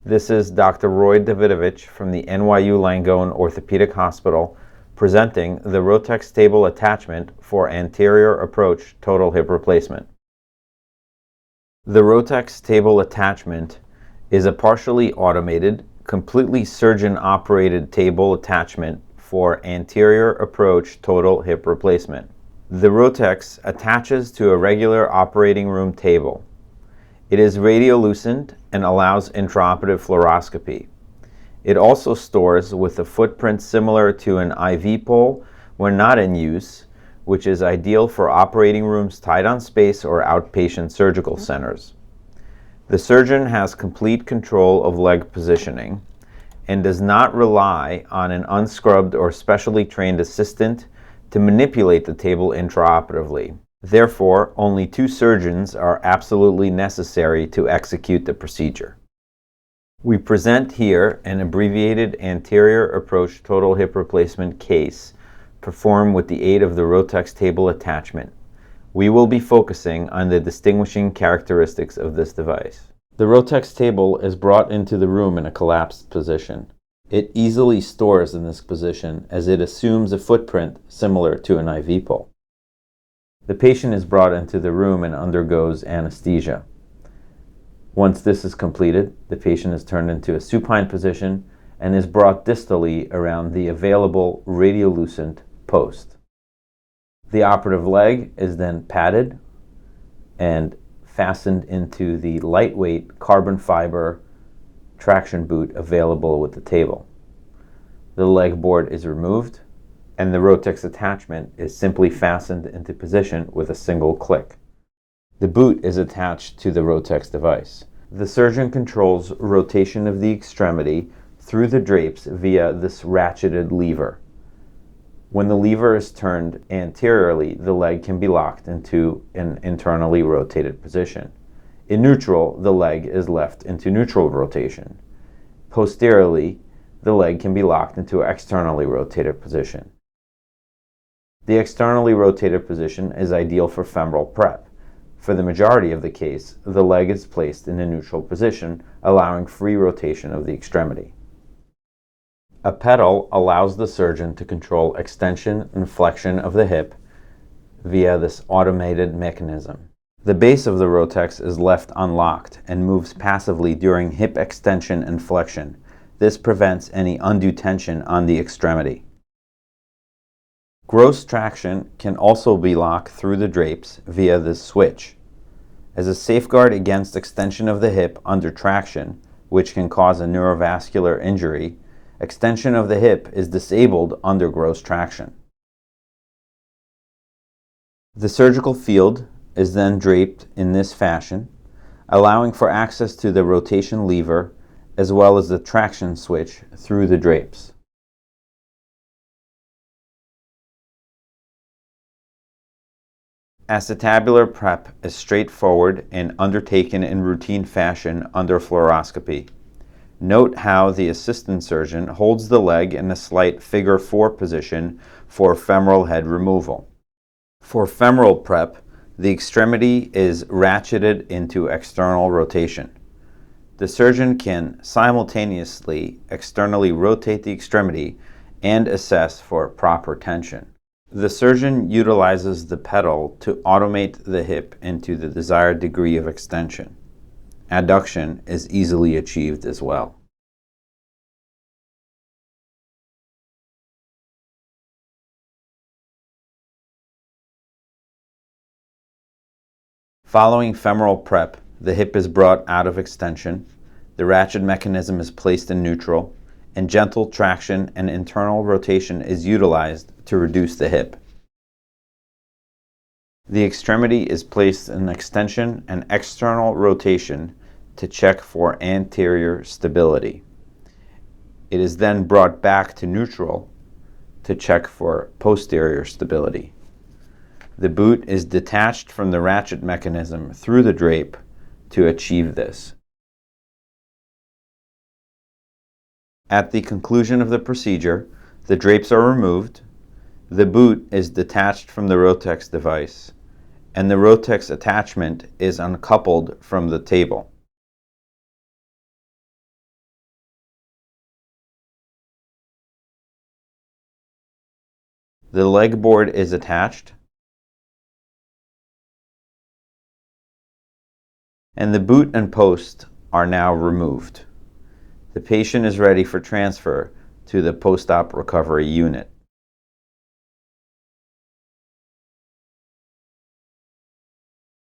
This is Dr. Roy Davidovitch from the NYU Langone Orthopedic Hospital presenting the RotexTable attachment for anterior approach total hip replacement. The RotexTable attachment is a partially automated, completely surgeon-operated table attachment for anterior approach total hip replacement. The Rotex attaches to a regular operating room table. It is radiolucent and allows intraoperative fluoroscopy. It also stores with a footprint similar to an IV pole when not in use, which is ideal for operating rooms tight on space or outpatient surgical centers. The surgeon has complete control of leg positioning and does not rely on an unscrubbed or specially trained assistant to manipulate the table intraoperatively. Therefore, only 2 surgeons are absolutely necessary to execute the procedure. We present here an abbreviated anterior approach total hip replacement case performed with the aid of the RotexTable attachment. We will be focusing on the distinguishing characteristics of this device. The RotexTable is brought into the room in a collapsed position. It easily stores in this position as it assumes a footprint similar to an IV pole. The patient is brought into the room and undergoes anesthesia. Once this is completed, the patient is turned into a supine position and is brought distally around the available radiolucent post. The operative leg is then padded and fastened into the lightweight carbon fiber traction boot available with the table. The leg board is removed, and the Rotex attachment is simply fastened into position with a single click. The boot is attached to the Rotex device. The surgeon controls rotation of the extremity through the drapes via this ratcheted lever. When the lever is turned anteriorly, the leg can be locked into an internally rotated position. In neutral, the leg is left into neutral rotation. Posteriorly, the leg can be locked into an externally rotated position. The externally rotated position is ideal for femoral prep. For the majority of the case, the leg is placed in a neutral position, allowing free rotation of the extremity. A pedal allows the surgeon to control extension and flexion of the hip via this automated mechanism. The base of the Rotex is left unlocked and moves passively during hip extension and flexion. This prevents any undue tension on the extremity. Gross traction can also be locked through the drapes via this switch. As a safeguard against extension of the hip under traction, which can cause a neurovascular injury, extension of the hip is disabled under gross traction. The surgical field is then draped in this fashion, allowing for access to the rotation lever as well as the traction switch through the drapes. Acetabular prep is straightforward and undertaken in routine fashion under fluoroscopy. Note how the assistant surgeon holds the leg in a slight figure 4 position for femoral head removal. For femoral prep, the extremity is ratcheted into external rotation. The surgeon can simultaneously externally rotate the extremity and assess for proper tension. The surgeon utilizes the pedal to automate the hip into the desired degree of extension. Adduction is easily achieved as well. Following femoral prep, the hip is brought out of extension, the ratchet mechanism is placed in neutral, and gentle traction and internal rotation is utilized to reduce the hip. The extremity is placed in extension and external rotation to check for anterior stability. It is then brought back to neutral to check for posterior stability. The boot is detached from the ratchet mechanism through the drape to achieve this. At the conclusion of the procedure, the drapes are removed, the boot is detached from the Rotex device, and the Rotex attachment is uncoupled from the table. The leg board is attached, and the boot and post are now removed. The patient is ready for transfer to the post-op recovery unit.